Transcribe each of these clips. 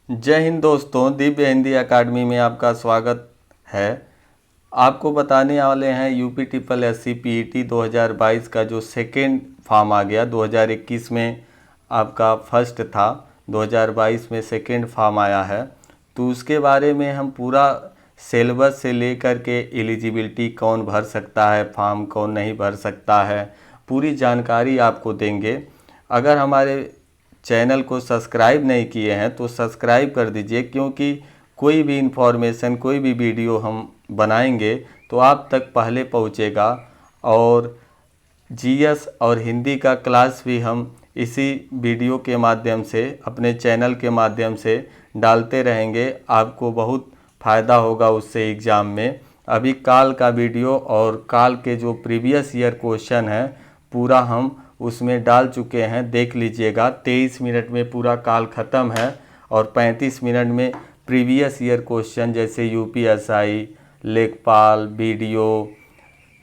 जय हिंद दोस्तों, दिव्य हिंदी एकेडमी में आपका स्वागत है। आपको बताने वाले हैं यूपी ट्रिपल एससी पीईटी 2022 का जो सेकेंड फॉर्म आ गया। 2021 में आपका फर्स्ट था, 2022 में सेकेंड फॉर्म आया है। तो उसके बारे में हम पूरा सिलेबस से लेकर के एलिजिबिलिटी, कौन भर सकता है फॉर्म, कौन नहीं भर सकता है, पूरी जानकारी आपको देंगे। अगर हमारे चैनल को सब्सक्राइब नहीं किए हैं तो सब्सक्राइब कर दीजिए, क्योंकि कोई भी इन्फॉर्मेशन, कोई भी वीडियो हम बनाएंगे तो आप तक पहले पहुंचेगा। और जीएस और हिंदी का क्लास भी हम इसी वीडियो के माध्यम से, अपने चैनल के माध्यम से डालते रहेंगे। आपको बहुत फ़ायदा होगा उससे एग्ज़ाम में। अभी काल का वीडियो और काल के जो प्रीवियस ईयर क्वेश्चन है पूरा हम उसमें डाल चुके हैं, देख लीजिएगा। 23 मिनट में पूरा काल ख़त्म है और 35 मिनट में प्रीवियस ईयर क्वेश्चन जैसे यूपीएसआई, लेखपाल, बीडीओ,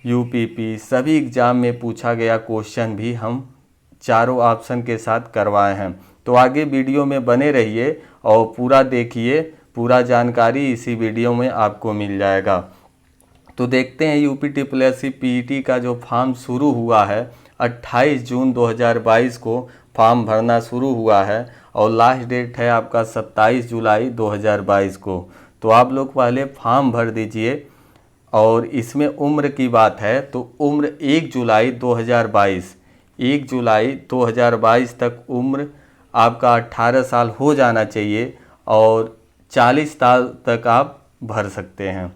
यूपीपी सभी एग्ज़ाम में पूछा गया क्वेश्चन भी हम चारों ऑप्शन के साथ करवाए हैं। तो आगे वीडियो में बने रहिए और पूरा देखिए, पूरा जानकारी इसी वीडियो में आपको मिल जाएगा। तो देखते हैं यूपी ट्रिपल एससी पीईटी का जो फॉर्म शुरू हुआ है 28 जून 2022 को फॉर्म भरना शुरू हुआ है और लास्ट डेट है आपका 27 जुलाई 2022 को। तो आप लोग पहले फॉर्म भर दीजिए। और इसमें उम्र की बात है तो उम्र 1 जुलाई 2022 तक उम्र आपका 18 साल हो जाना चाहिए और 40 साल तक आप भर सकते हैं।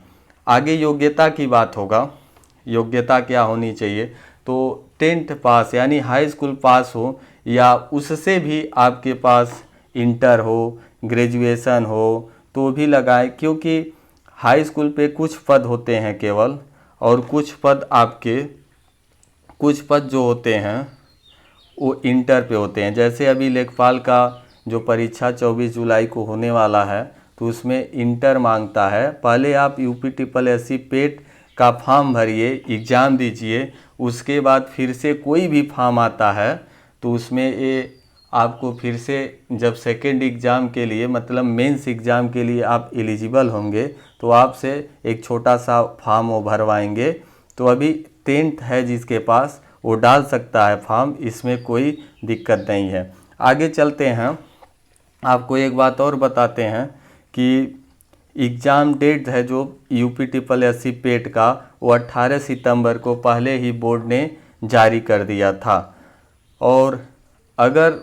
आगे योग्यता की बात होगा, योग्यता क्या होनी चाहिए, तो 10th पास यानी हाई स्कूल पास हो या उससे भी आपके पास इंटर हो, ग्रेजुएशन हो तो भी लगाएं, क्योंकि हाई स्कूल पे कुछ पद होते हैं केवल, और कुछ पद जो होते हैं वो इंटर पे होते हैं। जैसे अभी लेखपाल का जो परीक्षा 24 जुलाई को होने वाला है तो उसमें इंटर मांगता है। पहले आप यूपी ट्रिपल एससी पेट का फॉर्म भरिए, एग्ज़ाम दीजिए, उसके बाद फिर से कोई भी फॉर्म आता है तो उसमें ये आपको फिर से जब सेकेंड एग्ज़ाम के लिए, मतलब मेंस एग्ज़ाम के लिए आप एलिजिबल होंगे तो आपसे एक छोटा सा फॉर्म वो भरवाएंगे। तो अभी 10th है जिसके पास वो डाल सकता है फॉर्म, इसमें कोई दिक्कत नहीं है। आगे चलते हैं, आपको एक बात और बताते हैं कि एग्ज़ाम डेट है जो यूपी ट्रिपल एससी पेट का वो 18 सितंबर को पहले ही बोर्ड ने जारी कर दिया था। और अगर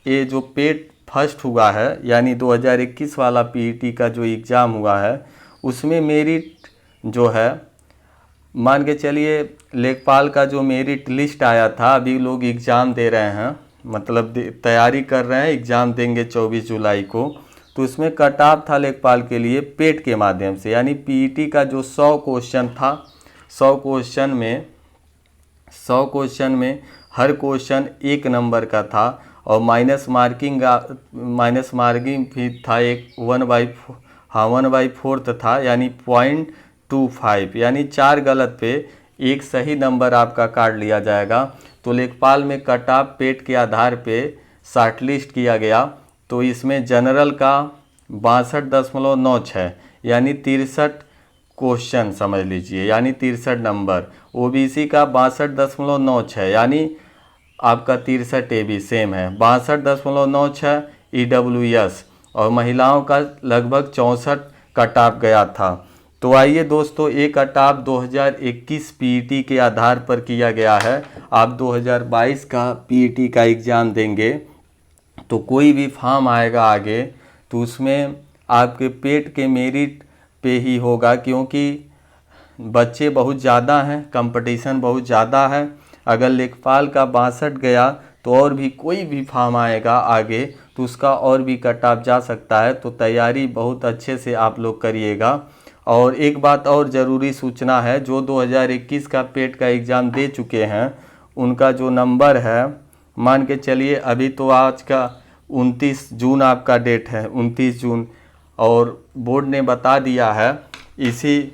ये जो पेट फर्स्ट हुआ है यानी 2021 वाला पीईटी का जो एग्ज़ाम हुआ है उसमें मेरिट जो है, मान के चलिए लेखपाल का जो मेरिट लिस्ट आया था, अभी लोग एग्ज़ाम दे रहे हैं, मतलब तैयारी कर रहे हैं, एग्ज़ाम देंगे 24 जुलाई को। तो उसमें कट ऑफ था लेखपाल के लिए पेट के माध्यम से, यानी पीईटी का जो 100 क्वेश्चन था, 100 क्वेश्चन में हर क्वेश्चन 1 नंबर का था और माइनस मार्किंग भी था, एक 1/4 था, यानी 0.25, यानी 4 गलत पे 1 सही नंबर आपका काट लिया जाएगा। तो लेखपाल में कट ऑफ पेट के आधार पे शॉर्टलिस्ट किया गया। तो इसमें जनरल का 62.96 यानी 63 क्वेश्चन समझ लीजिए, यानी 63 नंबर। ओबीसी का 62.96 यानी आपका 63 AB सेम है, 62.96 ईडब्ल्यूएस, और महिलाओं का लगभग 64 कट ऑफ गया था। तो आइए दोस्तों, एक कट ऑफ 2021 पीईटी के आधार पर किया गया है। आप 2022 का पीईटी का एग्ज़ाम देंगे तो कोई भी फॉर्म आएगा आगे तो उसमें आपके पेट के मेरिट पे ही होगा, क्योंकि बच्चे बहुत ज़्यादा हैं, कंपटीशन बहुत ज़्यादा है। अगर लेखपाल का 62 गया तो और भी कोई भी फॉर्म आएगा आगे तो उसका और भी कट ऑफ जा सकता है। तो तैयारी बहुत अच्छे से आप लोग करिएगा। और एक बात और ज़रूरी सूचना है, जो 2021 का पेट का एग्ज़ाम दे चुके हैं उनका जो नंबर है, मान के चलिए अभी तो आज का 29 जून आपका डेट है, 29 जून, और बोर्ड ने बता दिया है, इसी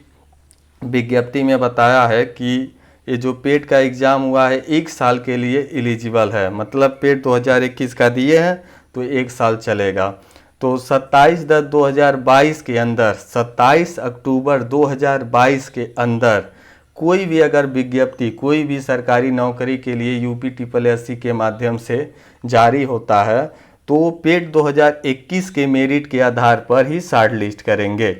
विज्ञप्ति में बताया है कि ये जो पेट का एग्ज़ाम हुआ है 1 साल के लिए एलिजिबल है। मतलब पेट 2021 का दिए हैं तो 1 साल चलेगा। तो 27/10/2022 के अंदर, 27 अक्टूबर 2022 के अंदर कोई भी अगर विज्ञप्ति कोई भी सरकारी नौकरी के लिए UPSSC के माध्यम से जारी होता है तो पेट 2021 के मेरिट के आधार पर ही शॉर्ट लिस्ट करेंगे,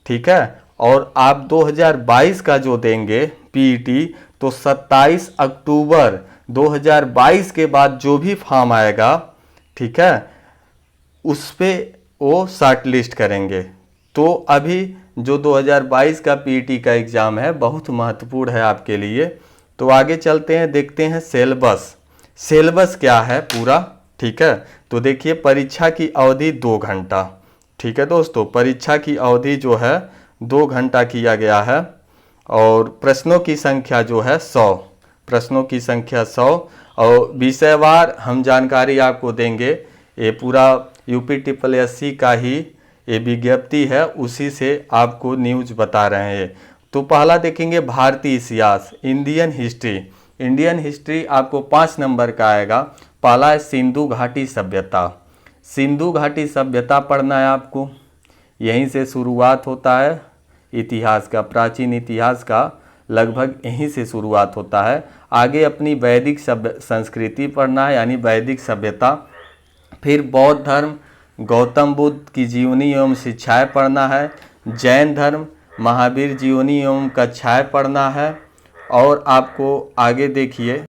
ठीक है। और आप 2022 का जो देंगे PET तो 27 अक्टूबर 2022 के बाद जो भी फॉर्म आएगा, ठीक है, उस पे वो शॉर्ट लिस्ट करेंगे। तो अभी जो 2022 का PET का एग्ज़ाम है बहुत महत्वपूर्ण है आपके लिए। तो आगे चलते हैं, देखते हैं सिलेबस क्या है पूरा, ठीक है। तो देखिए परीक्षा की अवधि 2 घंटा, ठीक है दोस्तों, परीक्षा की अवधि जो है 2 घंटा किया गया है। और प्रश्नों की संख्या जो है 100, प्रश्नों की संख्या 100। और विषयवार हम जानकारी आपको देंगे, ये पूरा UPSSC का ही ये विज्ञप्ति है, उसी से आपको न्यूज़ बता रहे हैं। तो पहला देखेंगे भारतीय इतिहास, इंडियन हिस्ट्री आपको 5 नंबर का आएगा। पहला है सिंधु घाटी सभ्यता, सिंधु घाटी सभ्यता पढ़ना है आपको, यहीं से शुरुआत होता है इतिहास का, प्राचीन इतिहास का लगभग यहीं से शुरुआत होता है। आगे अपनी वैदिक संस्कृति पढ़ना है, यानी वैदिक सभ्यता। फिर बौद्ध धर्म, गौतम बुद्ध की जीवनी एवं शिक्षाएँ पढ़ना है। जैन धर्म, महावीर जीवनी एवं कक्षाएँ पढ़ना है। और आपको आगे देखिए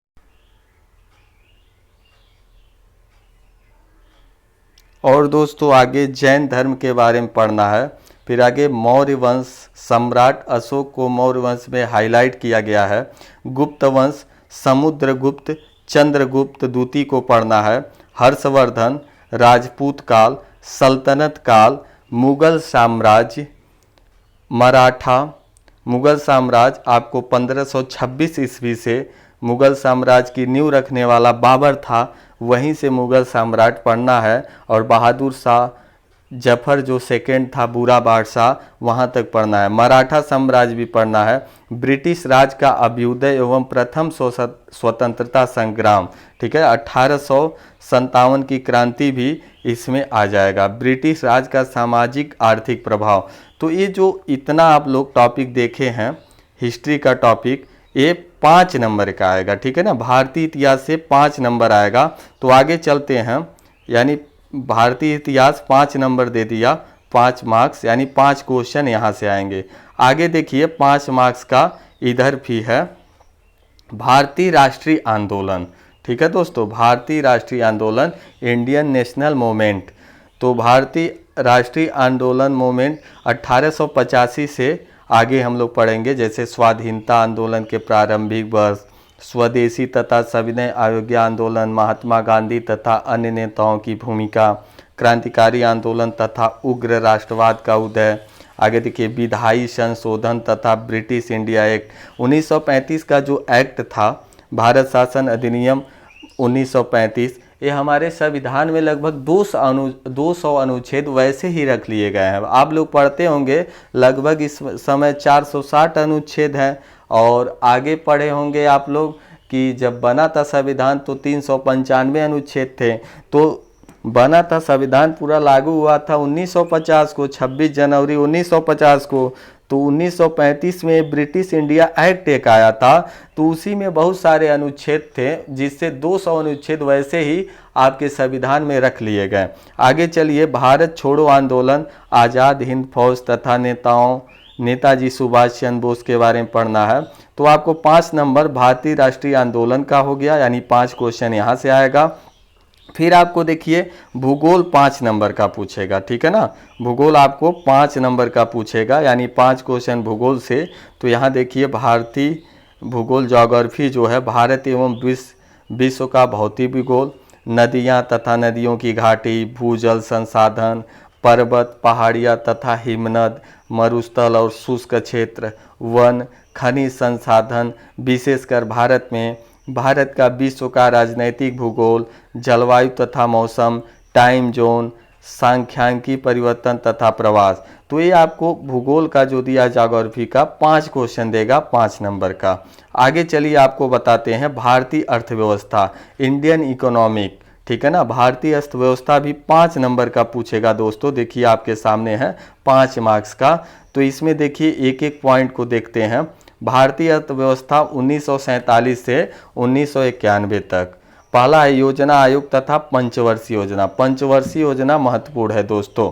और दोस्तों आगे जैन धर्म के बारे में पढ़ना है। फिर आगे मौर्य वंश, सम्राट अशोक को मौर्य वंश में हाईलाइट किया गया है। गुप्त वंश, समुद्रगुप्त, चंद्रगुप्त द्वितीय को पढ़ना है। हर्षवर्धन, राजपूत काल, सल्तनत काल, मुगल साम्राज्य, मराठा। मुगल साम्राज्य आपको 1526 ईस्वी से मुगल साम्राज्य की नींव रखने वाला बाबर था, वहीं से मुगल सम्राट पढ़ना है। और बहादुर शाह जफर जो सेकंड था, बुरा बादशाह, वहाँ तक पढ़ना है। मराठा साम्राज्य भी पढ़ना है। ब्रिटिश राज का अभ्युदय एवं प्रथम स्वतंत्रता संग्राम, ठीक है, 1857 की क्रांति भी इसमें आ जाएगा। ब्रिटिश राज का सामाजिक आर्थिक प्रभाव। तो ये जो इतना आप लोग टॉपिक देखे हैं हिस्ट्री का टॉपिक, ये 5 नंबर का आएगा, ठीक है ना, भारतीय इतिहास से 5 नंबर आएगा। तो आगे चलते हैं, यानी भारतीय इतिहास 5 नंबर दे दिया, 5 मार्क्स, यानी 5 क्वेश्चन यहाँ से आएंगे। आगे देखिए 5 मार्क्स का इधर भी है, भारतीय राष्ट्रीय आंदोलन, ठीक है दोस्तों, भारतीय राष्ट्रीय आंदोलन, इंडियन नेशनल मूवमेंट। तो भारतीय राष्ट्रीय आंदोलन मूवमेंट 1885 से आगे हम लोग पढ़ेंगे, जैसे स्वाधीनता आंदोलन के प्रारंभिक वर्ष, स्वदेशी तथा सविनय अयोग्य आंदोलन, महात्मा गांधी तथा अन्य नेताओं की भूमिका, क्रांतिकारी आंदोलन तथा उग्र राष्ट्रवाद का उदय। आगे देखिए विधायी संशोधन तथा ब्रिटिश इंडिया एक्ट, 1935 का जो एक्ट था, भारत शासन अधिनियम 1935, ये हमारे संविधान में लगभग 200 अनुच्छेद वैसे ही रख लिए गए हैं। आप लोग पढ़ते होंगे लगभग इस समय 460 अनुच्छेद हैं। और आगे पढ़े होंगे आप लोग कि जब बना था संविधान तो 395 अनुच्छेद थे। तो बना था संविधान, पूरा लागू हुआ था 1950 को, 26 जनवरी 1950 को। तो 1935 में ब्रिटिश इंडिया एक्ट एक आया था, तो उसी में बहुत सारे अनुच्छेद थे, जिससे 200 अनुच्छेद वैसे ही आपके संविधान में रख लिए गए। आगे चलिए, भारत छोड़ो आंदोलन, आज़ाद हिंद फौज तथा नेताजी सुभाष चंद्र बोस के बारे में पढ़ना है। तो आपको 5 नंबर भारतीय राष्ट्रीय आंदोलन का हो गया, यानी 5 क्वेश्चन यहाँ से आएगा। फिर आपको देखिए भूगोल 5 नंबर का पूछेगा, ठीक है ना, भूगोल आपको 5 नंबर का पूछेगा, यानी 5 क्वेश्चन भूगोल से। तो यहाँ देखिए भारतीय भूगोल ज्योग्राफी जो है, भारत एवं विश्व का भौतिक भूगोल, नदियाँ तथा नदियों की घाटी, भूजल संसाधन, पर्वत, पहाड़ियाँ तथा हिमनद, मरुस्थल और शुष्क क्षेत्र, वन, खनिज संसाधन, विशेषकर भारत में, भारत का विश्व का राजनैतिक भूगोल, जलवायु तथा मौसम, टाइम जोन, सांख्यिकी परिवर्तन तथा प्रवास। तो ये आपको भूगोल का जो दिया ज्योग्राफी का 5 क्वेश्चन देगा, 5 नंबर का। आगे चलिए आपको बताते हैं भारतीय अर्थव्यवस्था, इंडियन इकोनॉमिक, ठीक है ना। भारतीय अर्थव्यवस्था भी 5 नंबर का पूछेगा दोस्तों, देखिए आपके सामने है 5 मार्क्स का। तो इसमें देखिए एक एक पॉइंट को देखते हैं। भारतीय अर्थव्यवस्था 1947 से 1991 तक। पहला है योजना आयोग तथा पंचवर्षीय योजना। पंचवर्षीय योजना महत्वपूर्ण है दोस्तों।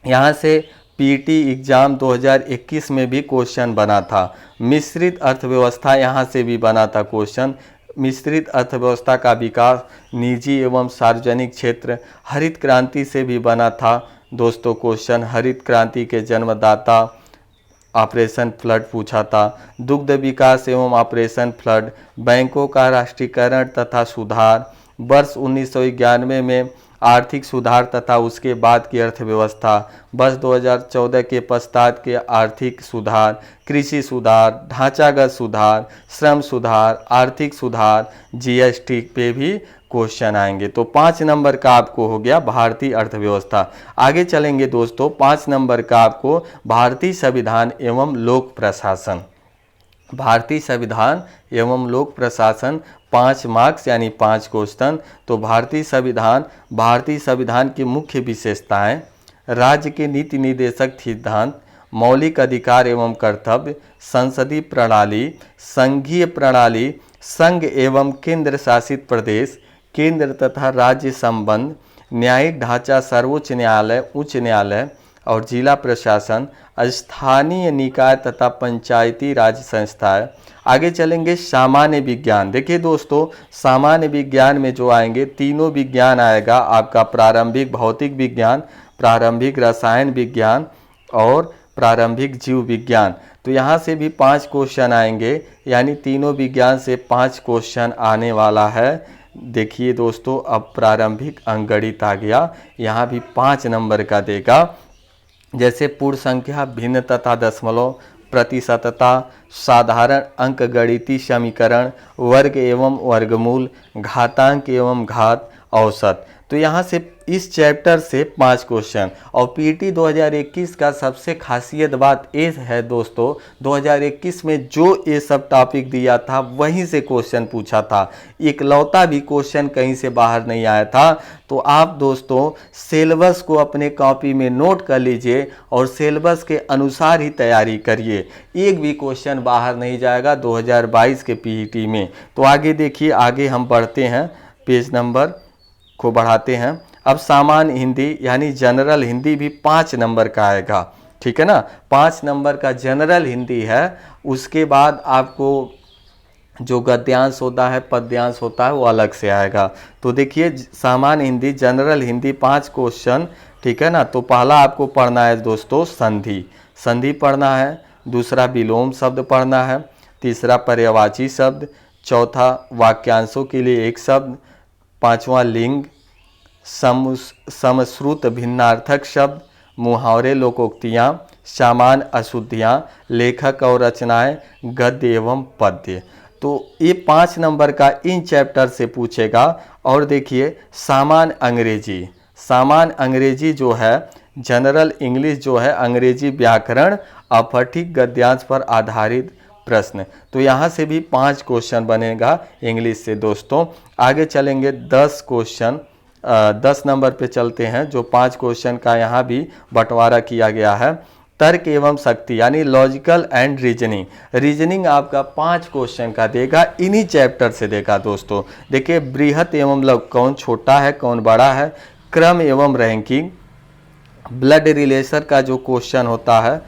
यहाँ से पीटी एग्जाम 2021 में भी क्वेश्चन बना था। मिश्रित अर्थव्यवस्था, यहाँ से भी बना था क्वेश्चन। मिश्रित अर्थव्यवस्था का विकास, निजी एवं सार्वजनिक क्षेत्र। हरित क्रांति से भी बना था दोस्तों क्वेश्चन। हरित क्रांति के जन्मदाता, ऑपरेशन फ्लड पूछा था। दुग्ध विकास एवं ऑपरेशन फ्लड। बैंकों का राष्ट्रीयकरण तथा सुधार। वर्ष 1991 में आर्थिक सुधार तथा उसके बाद की अर्थव्यवस्था। वर्ष 2014 के पश्चात के आर्थिक सुधार। कृषि सुधार, ढांचागत सुधार, श्रम सुधार, आर्थिक सुधार, जीएसटी पे भी क्वेश्चन आएंगे। तो 5 नंबर का आपको हो गया भारतीय अर्थव्यवस्था। आगे चलेंगे दोस्तों, 5 नंबर का आपको भारतीय संविधान एवं लोक प्रशासन। भारतीय संविधान एवं लोक प्रशासन 5 मार्क्स यानी 5 क्वेश्चन। तो भारतीय संविधान की मुख्य विशेषताएं। राज्य के नीति निर्देशक सिद्धांत, मौलिक अधिकार एवं कर्तव्य, संसदीय प्रणाली, संघीय प्रणाली, संघ एवं केंद्र शासित प्रदेश, केंद्र तथा राज्य संबंध, न्यायिक ढांचा, सर्वोच्च न्यायालय, उच्च न्यायालय और जिला प्रशासन, स्थानीय निकाय तथा पंचायती राज संस्थाएं। आगे चलेंगे सामान्य विज्ञान। देखिए दोस्तों, सामान्य विज्ञान में जो आएंगे तीनों विज्ञान आएगा आपका, प्रारंभिक भौतिक विज्ञान, प्रारंभिक रसायन विज्ञान और प्रारंभिक जीव विज्ञान। तो यहाँ से भी 5 क्वेश्चन आएंगे, यानी तीनों विज्ञान से 5 क्वेश्चन आने वाला है। देखिए दोस्तों, अब प्रारंभिक अंकगणित आ गया, यहाँ भी 5 नंबर का देगा। जैसे पूर्ण संख्या, भिन्न तथा दशमलव, प्रतिशतता, साधारण अंकगणितीय समीकरण, वर्ग एवं वर्गमूल, घातांक एवं घात, औसत। तो यहाँ से इस चैप्टर से 5 क्वेश्चन। और पीटी 2021 का सबसे खासियत बात ये है दोस्तों, 2021 में जो ये सब टॉपिक दिया था वहीं से क्वेश्चन पूछा था। इकलौता भी क्वेश्चन कहीं से बाहर नहीं आया था। तो आप दोस्तों सिलेबस को अपने कॉपी में नोट कर लीजिए और सिलेबस के अनुसार ही तैयारी करिए। एक भी क्वेश्चन बाहर नहीं जाएगा 2022 के पीटी में। तो आगे देखिए, आगे हम बढ़ते हैं, पेज नंबर को बढ़ाते हैं। अब सामान्य हिंदी यानी जनरल हिंदी भी 5 नंबर का आएगा, ठीक है ना। 5 नंबर का जनरल हिंदी है। उसके बाद आपको जो गद्यांश होता है, पद्यांश होता है, वो अलग से आएगा। तो देखिए सामान्य हिंदी, जनरल हिंदी 5 क्वेश्चन, ठीक है ना। तो पहला आपको पढ़ना है दोस्तों संधि, संधि पढ़ना है। दूसरा विलोम शब्द पढ़ना है। तीसरा पर्यायवाची शब्द। चौथा वाक्यांशों के लिए एक शब्द। पांचवा लिंग, समश्रुत भिन्नार्थक शब्द, मुहावरे लोकोक्तियाँ, सामान्य अशुद्धियाँ, लेखक और रचनाएं, गद्य एवं पद्य। तो ये 5 नंबर का इन चैप्टर से पूछेगा। और देखिए सामान्य अंग्रेजी, सामान्य अंग्रेजी जो है, जनरल इंग्लिश जो है, अंग्रेजी व्याकरण, अपठित गद्यांश पर आधारित प्रश्न। तो यहाँ से भी 5 क्वेश्चन बनेगा इंग्लिश से दोस्तों। आगे चलेंगे 10 क्वेश्चन, 10 नंबर पे चलते हैं, जो 5 क्वेश्चन का यहाँ भी बंटवारा किया गया है। तर्क एवं शक्ति यानी लॉजिकल एंड रीजनिंग, रीजनिंग आपका 5 क्वेश्चन का देगा, इन्हीं चैप्टर से देगा दोस्तों। देखिए बृहत एवं लघु, कौन छोटा है कौन बड़ा है, क्रम एवं रैंकिंग, ब्लड रिलेशन का जो क्वेश्चन होता है,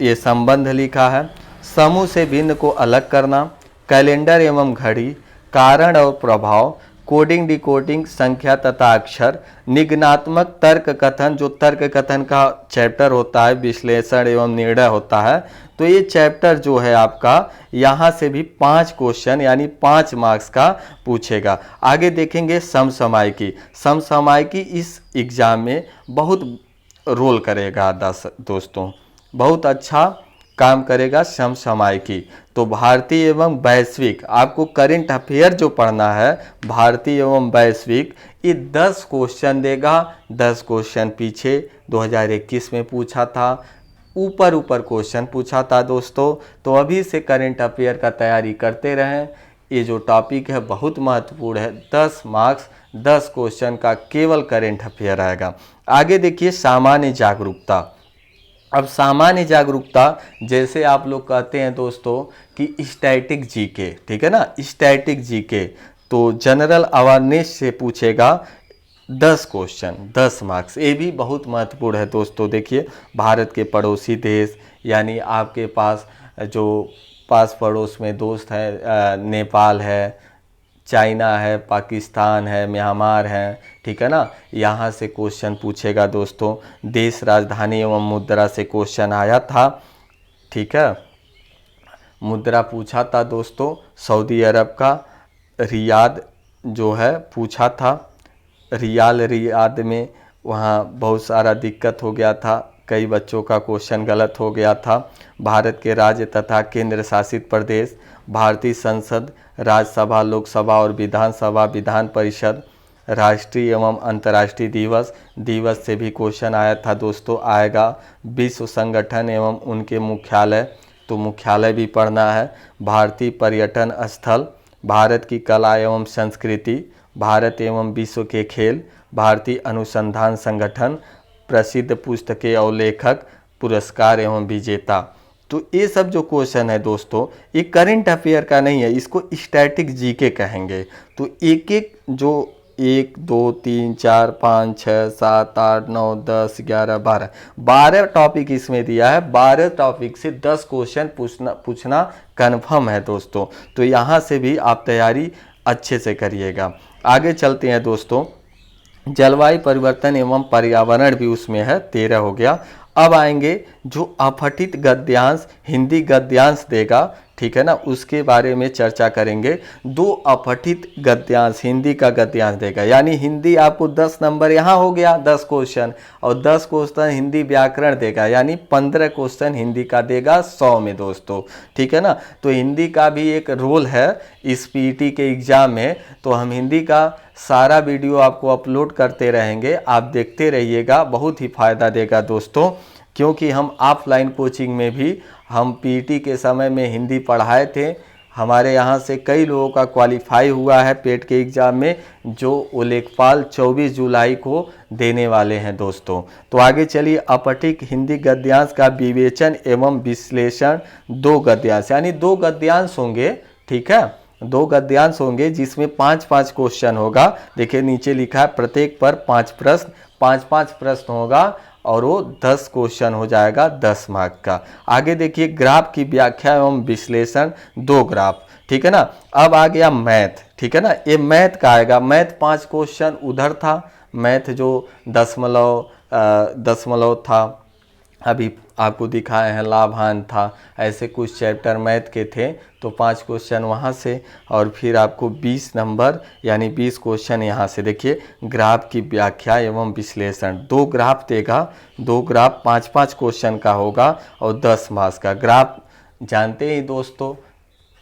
ये संबंध लिखा है। समूह से भिन्न को अलग करना, कैलेंडर एवं घड़ी, कारण और प्रभाव, कोडिंग डिकोडिंग, संख्या तथा अक्षर, निगनात्मक तर्क कथन, जो तर्क कथन का चैप्टर होता है, विश्लेषण एवं निर्णय होता है। तो ये चैप्टर जो है आपका, यहाँ से भी 5 क्वेश्चन यानी 5 मार्क्स का पूछेगा। आगे देखेंगे समसामयिकी, समसामयिकी इस एग्जाम में बहुत रोल करेगा दोस्तों, बहुत अच्छा काम करेगा समसामयिकी। तो भारतीय एवं वैश्विक, आपको करंट अफेयर जो पढ़ना है, भारतीय एवं वैश्विक, ये 10 क्वेश्चन देगा। 10 क्वेश्चन पीछे 2021 में पूछा था, ऊपर क्वेश्चन पूछा था दोस्तों। तो अभी से करंट अफेयर का तैयारी करते रहें। ये जो टॉपिक है बहुत महत्वपूर्ण है, 10 मार्क्स 10 क्वेश्चन का केवल करेंट अफेयर आएगा। आगे देखिए सामान्य जागरूकता। अब सामान्य जागरूकता जैसे आप लोग कहते हैं दोस्तों कि स्टैटिक जीके, ठीक है ना, स्टैटिक जीके, तो जनरल अवेयरनेस से पूछेगा 10 क्वेश्चन, 10 मार्क्स। ये भी बहुत महत्वपूर्ण है दोस्तों। देखिए भारत के पड़ोसी देश, यानी आपके पास जो पास पड़ोस में दोस्त है, नेपाल है, चाइना है, पाकिस्तान है, म्यांमार है, ठीक है ना, यहाँ से क्वेश्चन पूछेगा दोस्तों। देश, राजधानी एवं मुद्रा से क्वेश्चन आया था, ठीक है, मुद्रा पूछा था दोस्तों। सऊदी अरब का रियाद जो है पूछा था, रियाद में वहाँ बहुत सारा दिक्कत हो गया था, कई बच्चों का क्वेश्चन गलत हो गया था। भारत के राज्य तथा केंद्र शासित प्रदेश, भारतीय संसद, राज्यसभा, लोकसभा और विधानसभा, विधान परिषद, राष्ट्रीय एवं अंतर्राष्ट्रीय दिवस से भी क्वेश्चन आया था दोस्तों, आएगा। विश्व संगठन एवं उनके मुख्यालय, तो मुख्यालय भी पढ़ना है। भारतीय पर्यटन स्थल, भारत की कला एवं संस्कृति, भारत एवं विश्व के खेल, भारतीय अनुसंधान संगठन, प्रसिद्ध पुस्तकें और लेखक, पुरस्कार एवं विजेता। तो ये सब जो क्वेश्चन है दोस्तों, ये करंट अफेयर का नहीं है, इसको स्टैटिक जीके कहेंगे। तो एक एक जो 1 2 3 4 5 6 7 8 9 10 11 12 टॉपिक इसमें दिया है। 12 टॉपिक से 10 क्वेश्चन पूछना कन्फर्म है दोस्तों। तो यहाँ से भी आप तैयारी अच्छे से करिएगा। आगे चलते हैं दोस्तों। जलवायु परिवर्तन एवं पर्यावरण भी उसमें है, 13 हो गया। अब आएंगे जो अपठित गद्यांश, हिंदी गद्यांश देगा, ठीक है ना, उसके बारे में चर्चा करेंगे। 2 अपठित गद्यांश, हिंदी का गद्यांश देगा, यानी हिंदी आपको 10 नंबर यहाँ हो गया, 10 क्वेश्चन, और 10 क्वेश्चन हिंदी व्याकरण देगा, यानी 15 क्वेश्चन हिंदी का देगा 100 में दोस्तों, ठीक है ना। तो हिंदी का भी एक रोल है इस पीईटी के एग्ज़ाम में। तो हम हिंदी का सारा वीडियो आपको अपलोड करते रहेंगे, आप देखते रहिएगा, बहुत ही फ़ायदा देगा दोस्तों। क्योंकि हम ऑफलाइन कोचिंग में भी हम पीईटी के समय में हिंदी पढ़ाए थे, हमारे यहाँ से कई लोगों का क्वालिफाई हुआ है पेट के एग्ज़ाम में, जो वो लेखपाल 24 जुलाई को देने वाले हैं दोस्तों। तो आगे चलिए, अपठित हिंदी गद्यांश का विवेचन एवं विश्लेषण, 2 गद्यांश, यानी 2 गद्यांश होंगे, ठीक है, 2 गद्यांश होंगे जिसमें 5-5 क्वेश्चन होगा। देखिए नीचे लिखा है प्रत्येक पर 5 प्रश्न, 5-5 प्रश्न होगा और वो 10 क्वेश्चन हो जाएगा 10 मार्क का। आगे देखिए ग्राफ की व्याख्या एवं विश्लेषण, 2 ग्राफ, ठीक है ना। अब आ गया मैथ, ठीक है ना, ये मैथ का आएगा। मैथ 5 क्वेश्चन उधर था, मैथ जो दशमलव था, अभी आपको दिखाए हैं लाभांश था, ऐसे कुछ चैप्टर मैथ के थे, तो 5 क्वेश्चन वहाँ से, और फिर आपको 20 नंबर यानी 20 क्वेश्चन यहाँ से। देखिए ग्राफ की व्याख्या एवं विश्लेषण, 2 ग्राफ देगा, 2 ग्राफ 5-5 क्वेश्चन का होगा और 10 मार्क्स का। ग्राफ जानते ही दोस्तों,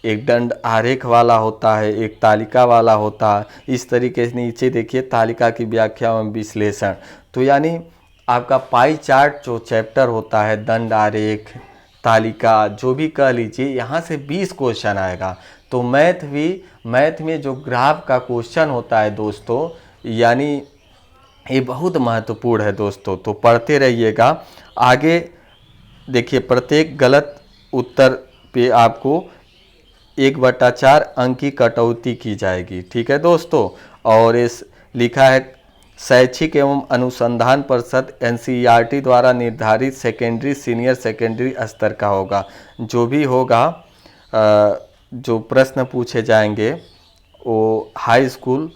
एक दंड आरेख वाला होता है, एक तालिका वाला होता है, इस तरीके से नीचे देखिए तालिका की व्याख्या एवं विश्लेषण। तो यानी आपका पाई चार्ट जो चैप्टर होता है, दंड आरेख, तालिका, जो भी कह लीजिए, यहाँ से 20 क्वेश्चन आएगा। तो मैथ में जो ग्राफ का क्वेश्चन होता है दोस्तों, यानी ये बहुत महत्वपूर्ण है दोस्तों, तो पढ़ते रहिएगा। आगे देखिए प्रत्येक गलत उत्तर पे आपको 1/4 अंक की कटौती की जाएगी, ठीक है दोस्तों। और इस लिखा है शैक्षिक एवं अनुसंधान परिषद एनसीईआरटी द्वारा निर्धारित सेकेंडरी, सीनियर सेकेंडरी स्तर का होगा। जो भी होगा, जो प्रश्न पूछे जाएंगे वो हाई स्कूल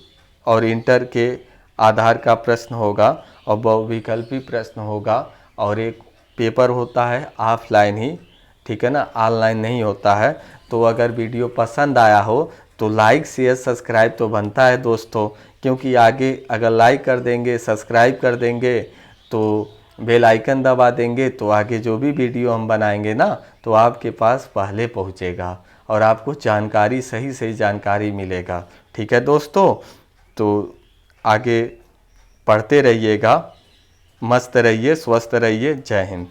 और इंटर के आधार का प्रश्न होगा, और बहुविकल्पी प्रश्न होगा, और एक पेपर होता है ऑफलाइन ही, ठीक है ना, ऑनलाइन नहीं होता है। तो अगर वीडियो पसंद आया हो तो लाइक शेयर सब्सक्राइब तो बनता है दोस्तों, क्योंकि आगे अगर लाइक कर देंगे, सब्सक्राइब कर देंगे, तो बेल आइकन दबा देंगे, तो आगे जो भी वीडियो हम बनाएंगे ना, तो आपके पास पहले पहुंचेगा और आपको जानकारी, सही जानकारी मिलेगा, ठीक है दोस्तों। तो आगे पढ़ते रहिएगा, मस्त रहिए, स्वस्थ रहिए, जय हिंद।